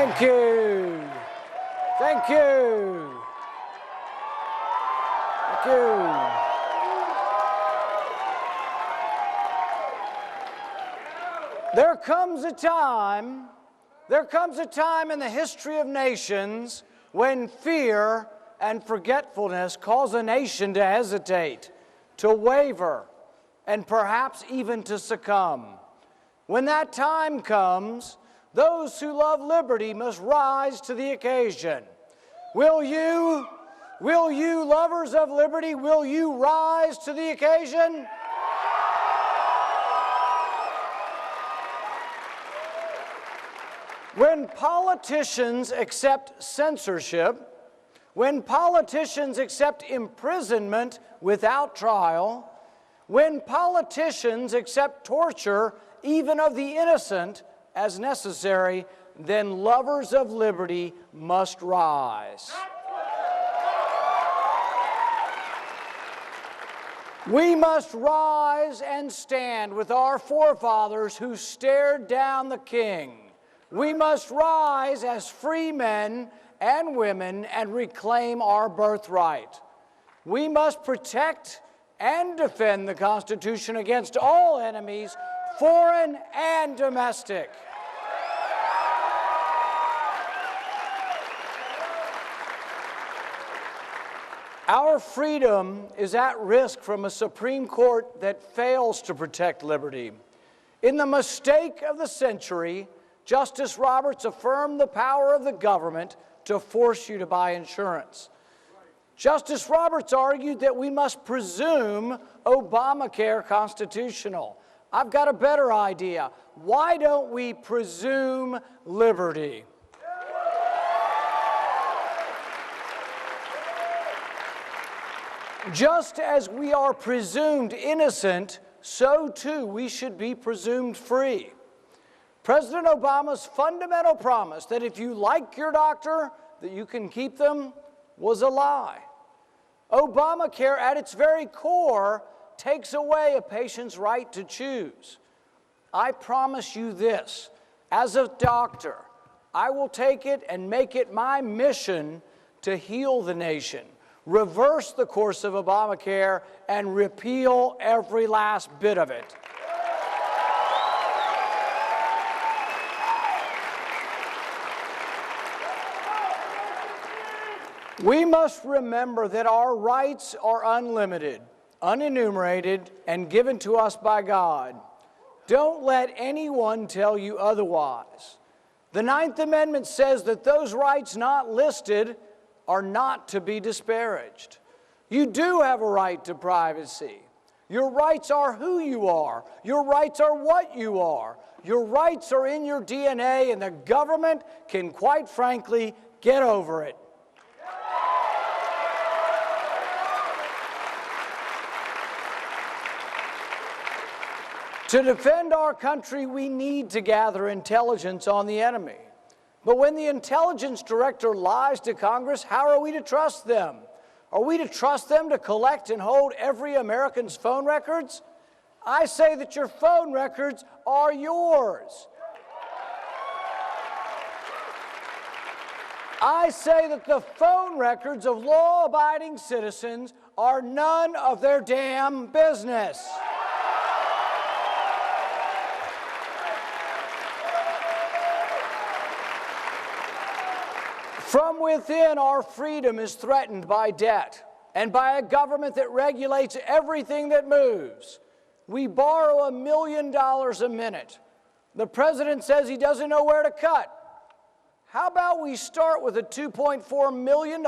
Thank you. Thank you. Thank you. There comes a time in the history of nations when fear and forgetfulness cause a nation to hesitate, to waver, and perhaps even to succumb. When that time comes, those who love liberty must rise to the occasion. Will you, lovers of liberty, will you rise to the occasion? When politicians accept censorship, when politicians accept imprisonment without trial, when politicians accept torture, even of the innocent, as necessary, then lovers of liberty must rise. We must rise and stand with our forefathers who stared down the king. We must rise as free men and women and reclaim our birthright. We must protect and defend the Constitution against all enemies, foreign and domestic. Our freedom is at risk from a Supreme Court that fails to protect liberty. In the mistake of the century, Justice Roberts affirmed the power of the government to force you to buy insurance. Justice Roberts argued that we must presume Obamacare constitutional. I've got a better idea. Why don't we presume liberty? Just as we are presumed innocent, so too we should be presumed free. President Obama's fundamental promise that if you like your doctor, that you can keep them, was a lie. Obamacare, at its very core, takes away a patient's right to choose. I promise you this, as a doctor, I will take it and make it my mission to heal the nation, reverse the course of Obamacare, and repeal every last bit of it. We must remember that our rights are unlimited, unenumerated, and given to us by God. Don't let anyone tell you otherwise. The Ninth Amendment says that those rights not listed are not to be disparaged. You do have a right to privacy. Your rights are who you are. Your rights are what you are. Your rights are in your DNA, and the government can, quite frankly, get over it. To defend our country, we need to gather intelligence on the enemy. But when the intelligence director lies to Congress, how are we to trust them? Are we to trust them to collect and hold every American's phone records? I say that your phone records are yours. I say that the phone records of law-abiding citizens are none of their damn business. From within, our freedom is threatened by debt and by a government that regulates everything that moves. We borrow $1 million a minute. The president says he doesn't know where to cut. How about we start with the $2.4 million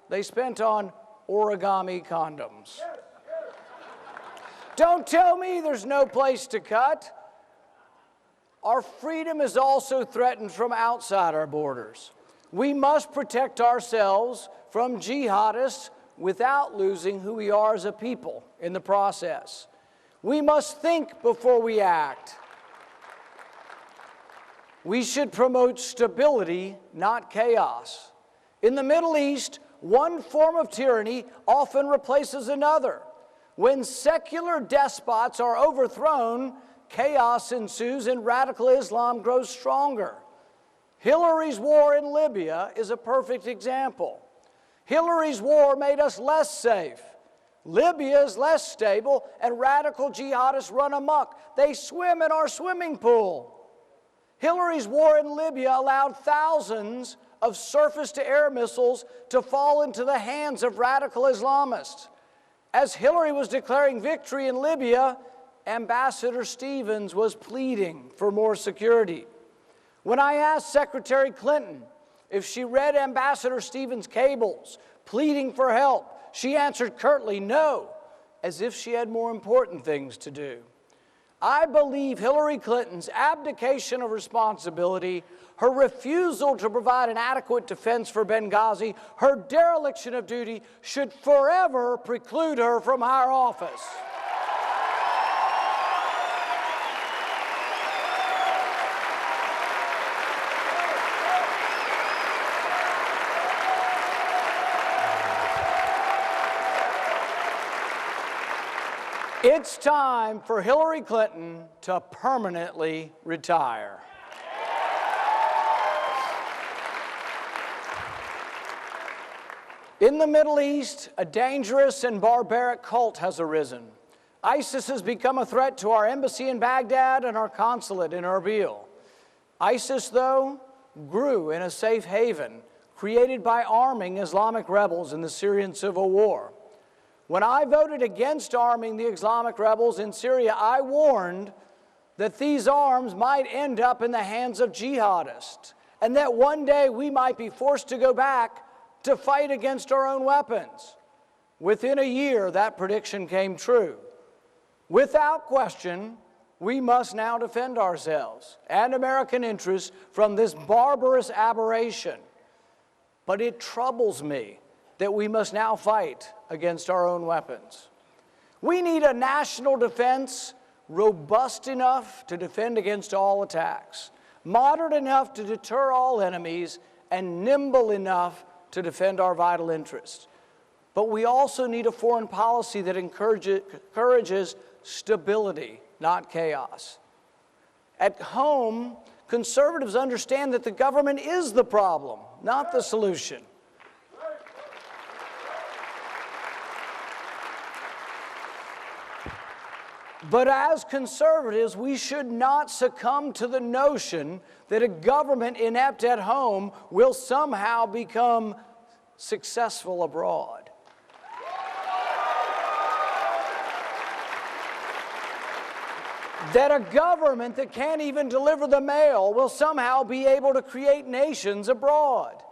they spent on origami condoms? Don't tell me there's no place to cut. Our freedom is also threatened from outside our borders. We must protect ourselves from jihadists without losing who we are as a people in the process. We must think before we act. We should promote stability, not chaos. In the Middle East, one form of tyranny often replaces another. When secular despots are overthrown, chaos ensues and radical Islam grows stronger. Hillary's war in Libya is a perfect example. Hillary's war made us less safe. Libya is less stable, and radical jihadists run amok. They swim in our swimming pool. Hillary's war in Libya allowed thousands of surface-to-air missiles to fall into the hands of radical Islamists. As Hillary was declaring victory in Libya, Ambassador Stevens was pleading for more security. When I asked Secretary Clinton if she read Ambassador Stevens' cables pleading for help, she answered curtly no, as if she had more important things to do. I believe Hillary Clinton's abdication of responsibility, her refusal to provide an adequate defense for Benghazi, her dereliction of duty should forever preclude her from higher office. It's time for Hillary Clinton to permanently retire. In the Middle East, a dangerous and barbaric cult has arisen. ISIS has become a threat to our embassy in Baghdad and our consulate in Erbil. ISIS, though, grew in a safe haven created by arming Islamic rebels in the Syrian civil war. When I voted against arming the Islamic rebels in Syria, I warned that these arms might end up in the hands of jihadists, and that one day we might be forced to go back to fight against our own weapons. Within a year, that prediction came true. Without question, we must now defend ourselves and American interests from this barbarous aberration. But it troubles me that we must now fight against our own weapons. We need a national defense robust enough to defend against all attacks, modern enough to deter all enemies, and nimble enough to defend our vital interests. But we also need a foreign policy that encourages stability, not chaos. At home, conservatives understand that the government is the problem, not the solution. But as conservatives, we should not succumb to the notion that a government inept at home will somehow become successful abroad. That a government that can't even deliver the mail will somehow be able to create nations abroad.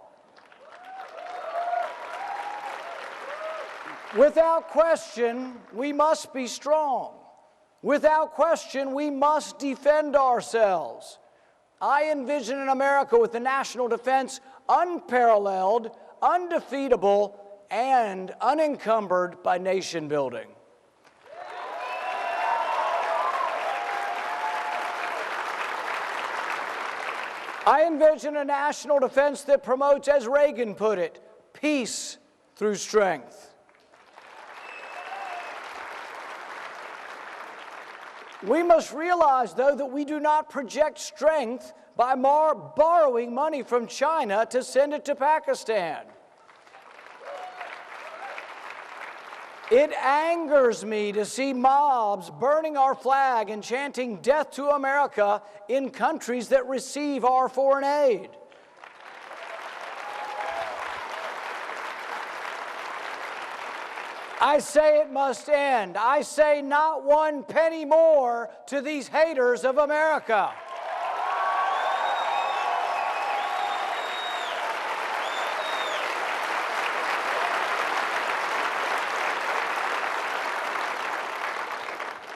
Without question, we must be strong. Without question, we must defend ourselves. I envision an America with a national defense unparalleled, undefeatable, and unencumbered by nation building. I envision a national defense that promotes, as Reagan put it, peace through strength. We must realize, though, that we do not project strength by borrowing money from China to send it to Pakistan. It angers me to see mobs burning our flag and chanting "Death to America" in countries that receive our foreign aid. I say it must end. I say not one penny more to these haters of America.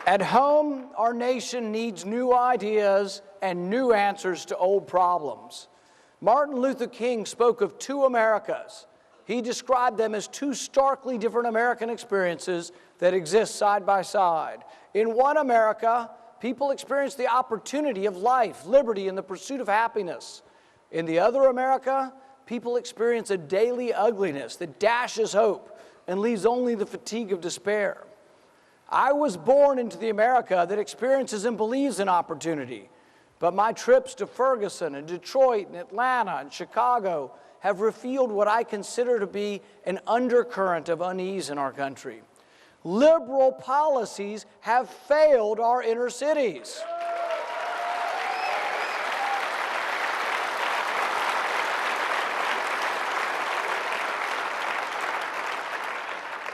At home, our nation needs new ideas and new answers to old problems. Martin Luther King spoke of two Americas. He described them as two starkly different American experiences that exist side by side. In one America, people experience the opportunity of life, liberty, and the pursuit of happiness. In the other America, people experience a daily ugliness that dashes hope and leaves only the fatigue of despair. I was born into the America that experiences and believes in opportunity, But my trips to Ferguson and Detroit and Atlanta and Chicago have revealed what I consider to be an undercurrent of unease in our country. Liberal policies have failed our inner cities.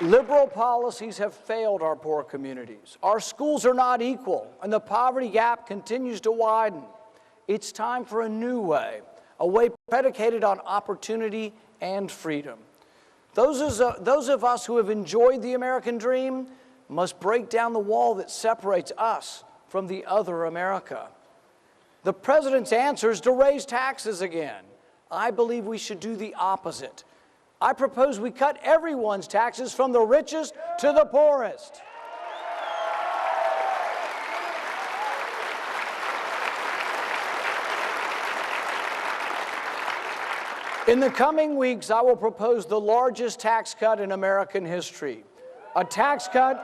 Liberal policies have failed our poor communities. Our schools are not equal, and the poverty gap continues to widen. It's time for a new way, a way predicated on opportunity and freedom. Those of us who have enjoyed the American dream must break down the wall that separates us from the other America. The president's answer is to raise taxes again. I believe we should do the opposite. I propose we cut everyone's taxes from the richest to the poorest. In the coming weeks, I will propose the largest tax cut in American history. A tax cut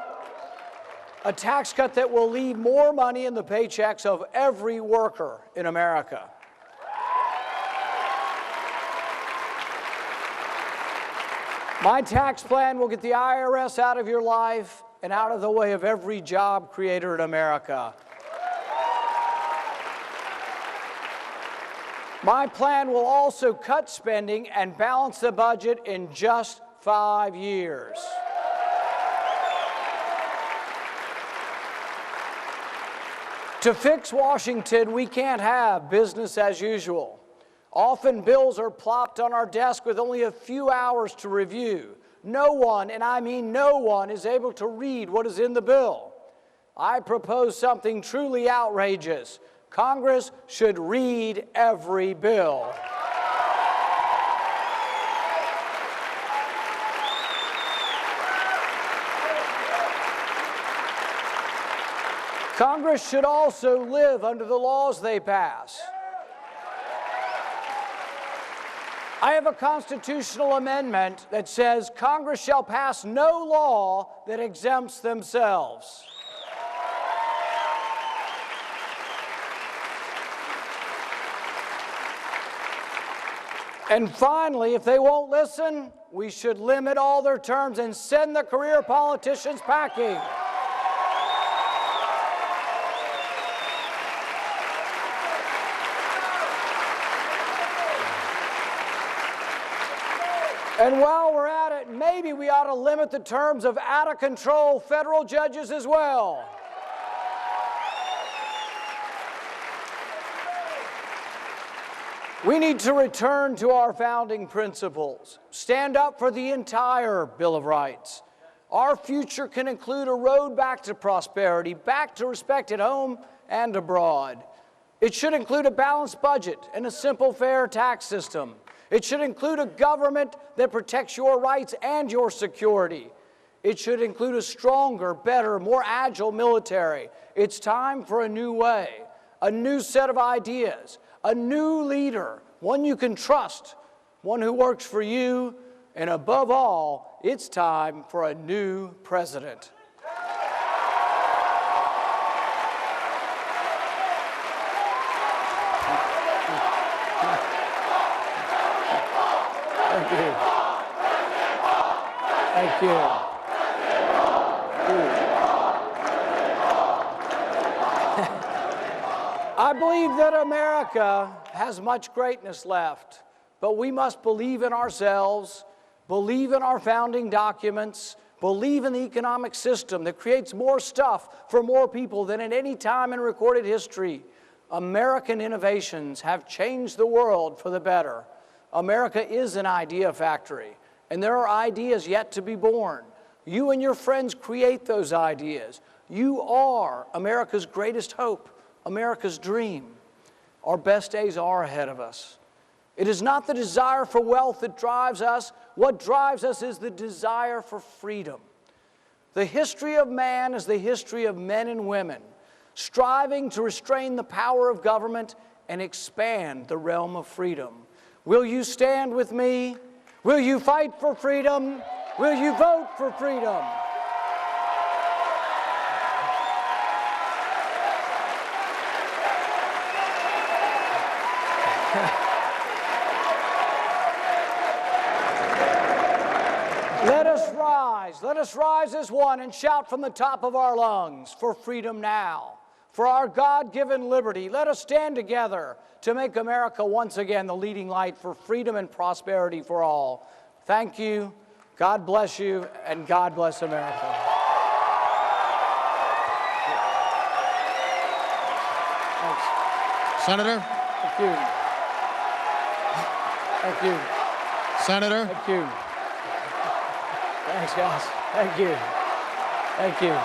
that will leave more money in the paychecks of every worker in America. My tax plan will get the IRS out of your life and out of the way of every job creator in America. My plan will also cut spending and balance the budget in just 5 years. To fix Washington, we can't have business as usual. Often bills are plopped on our desk with only a few hours to review. No one, and I mean no one, is able to read what is in the bill. I propose something truly outrageous. Congress should read every bill. Congress should also live under the laws they pass. I have a constitutional amendment that says Congress shall pass no law that exempts themselves. And finally, if they won't listen, we should limit all their terms and send the career politicians packing. And while we're at it, maybe we ought to limit the terms of out-of-control federal judges as well. We need to return to our founding principles, stand up for the entire Bill of Rights. Our future can include a road back to prosperity, back to respect at home and abroad. It should include a balanced budget and a simple, fair tax system. It should include a government that protects your rights and your security. It should include a stronger, better, more agile military. It's time for a new way, a new set of ideas, a new leader, one you can trust, one who works for you, and above all, it's time for a new president. Thank you. Thank you. I believe that America has much greatness left, but we must believe in ourselves, believe in our founding documents, believe in the economic system that creates more stuff for more people than at any time in recorded history. American innovations have changed the world for the better. America is an idea factory, and there are ideas yet to be born. You and your friends create those ideas. You are America's greatest hope, America's dream. Our best days are ahead of us. It is not the desire for wealth that drives us. What drives us is the desire for freedom. The history of man is the history of men and women striving to restrain the power of government and expand the realm of freedom. Will you stand with me? Will you fight for freedom? Will you vote for freedom? let us rise as one and shout from the top of our lungs for freedom now, for our God-given liberty. Let us stand together to make America once again the leading light for freedom and prosperity for all. Thank you, God bless you, and God bless America. Thanks. Senator? Thank you. Thank you. Senator? Thank you. Thanks, guys. Thank you. Thank you.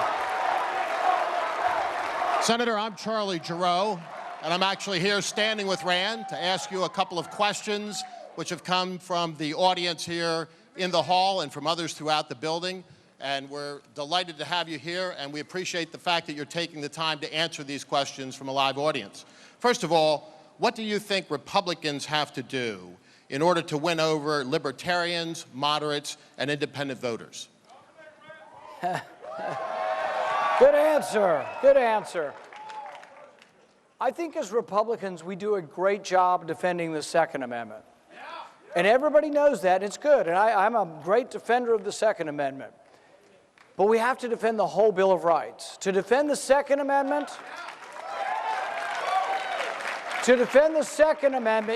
Senator, I'm Charlie Giroux, and I'm actually here standing with Rand to ask you a couple of questions which have come from the audience here in the hall and from others throughout the building. And we're delighted to have you here, and we appreciate the fact that you're taking the time to answer these questions from a live audience. First of all, what do you think Republicans have to do in order to win over libertarians, moderates, and independent voters? Good answer. Good answer. I think as Republicans, we do a great job defending the Second Amendment. And everybody knows that, and it's good. And I'm a great defender of the Second Amendment. But we have to defend the whole Bill of Rights. To defend the Second Amendment,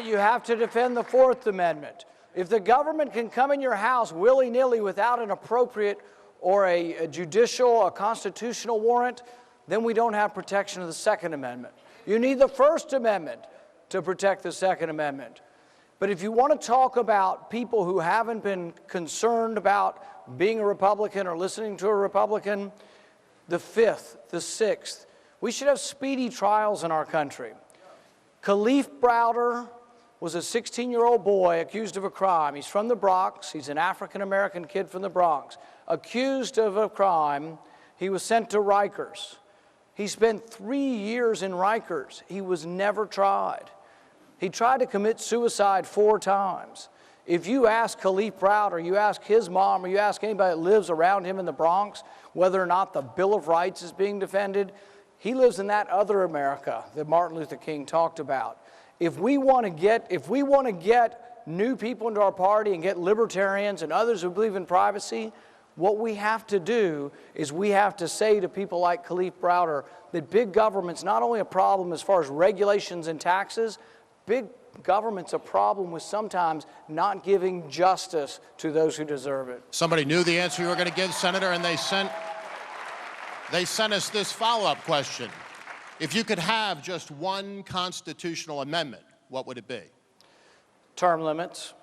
you have to defend the Fourth Amendment. If the government can come in your house willy-nilly without an appropriate or a judicial, a constitutional warrant, then we don't have protection of the Second Amendment. You need the First Amendment to protect the Second Amendment. But if you want to talk about people who haven't been concerned about being a Republican or listening to a Republican, the Fifth, the Sixth, we should have speedy trials in our country. Kalief Browder was a 16-year-old boy accused of a crime. He's from the Bronx. He's an African-American kid from the Bronx. Accused of a crime, he was sent to Rikers. He spent 3 years in Rikers. He was never tried. He tried to commit suicide 4 times. If you ask Kalief Browder, you ask his mom, or you ask anybody that lives around him in the Bronx, whether or not the Bill of Rights is being defended, he lives in that other America that Martin Luther King talked about. If we want to get new people into our party and get libertarians and others who believe in privacy, what we have to do is we have to say to people like Kalief Browder that big government's not only a problem as far as regulations and taxes, big government's a problem with sometimes not giving justice to those who deserve it. Somebody knew the answer you were going to give, Senator, and they sent us this follow-up question. If you could have just one constitutional amendment, what would it be? Term limits.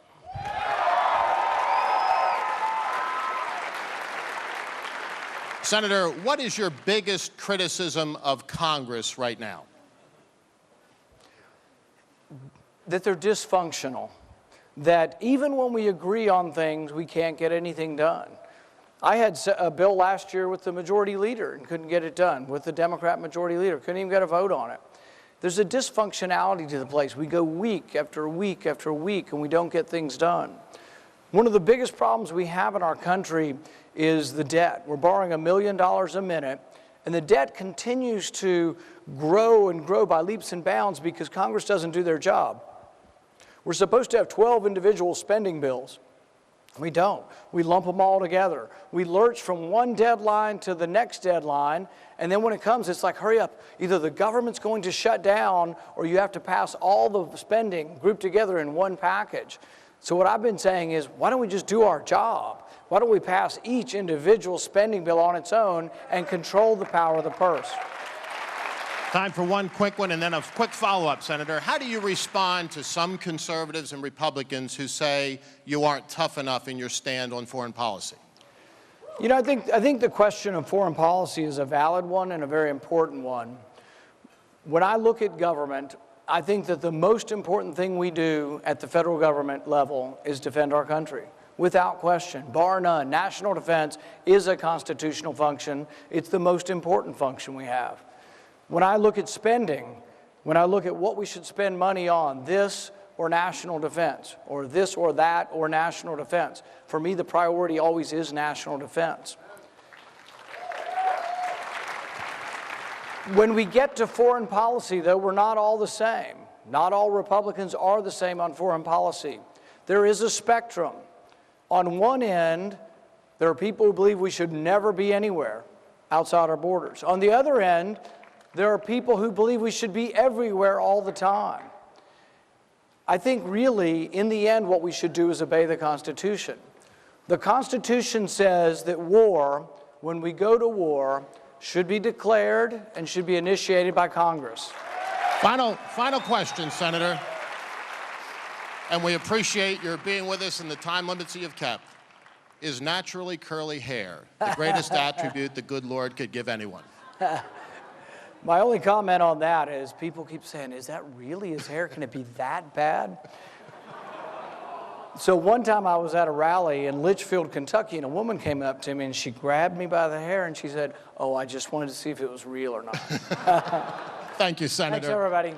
Senator, what is your biggest criticism of Congress right now? That they're dysfunctional. That even when we agree on things, we can't get anything done. I had a bill last year with the majority leader and couldn't get it done. With the Democrat majority leader, couldn't even get a vote on it. There's a dysfunctionality to the place. We go week after week after week and we don't get things done. One of the biggest problems we have in our country is the debt. We're borrowing $1 million a minute, and the debt continues to grow and grow by leaps and bounds because Congress doesn't do their job. We're supposed to have 12 individual spending bills. We don't. We lump them all together. We lurch from one deadline to the next deadline, and then when it comes, it's like, hurry up. Either the government's going to shut down, or you have to pass all the spending grouped together in one package. So what I've been saying is, why don't we just do our job? Why don't we pass each individual spending bill on its own and control the power of the purse? Time for one quick one and then a quick follow-up, Senator. How do you respond to some conservatives and Republicans who say you aren't tough enough in your stand on foreign policy? You know, I think the question of foreign policy is a valid one and a very important one. When I look at government, I think that the most important thing we do at the federal government level is defend our country. Without question, bar none. National defense is a constitutional function. It's the most important function we have. When I look at spending, when I look at what we should spend money on, this or national defense, or this or that or national defense, for me the priority always is national defense. When we get to foreign policy, though, we're not all the same. Not all Republicans are the same on foreign policy. There is a spectrum. On one end, There are people who believe we should never be anywhere outside our borders. On the other end, there are people who believe we should be everywhere all the time. I think really, in the end, what we should do is obey the Constitution. The Constitution says that war, when we go to war, should be declared and should be initiated by Congress. Final question, Senator. And we appreciate your being with us in the time limits that you've kept. Is naturally curly hair the greatest attribute the good Lord could give anyone? My only comment on that is people keep saying, is that really his hair? Can it be that bad? So one time I was at a rally in Litchfield, Kentucky, and a woman came up to me and she grabbed me by the hair and she said, oh, I just wanted to see if it was real or not. Thank you, Senator. Thanks, everybody.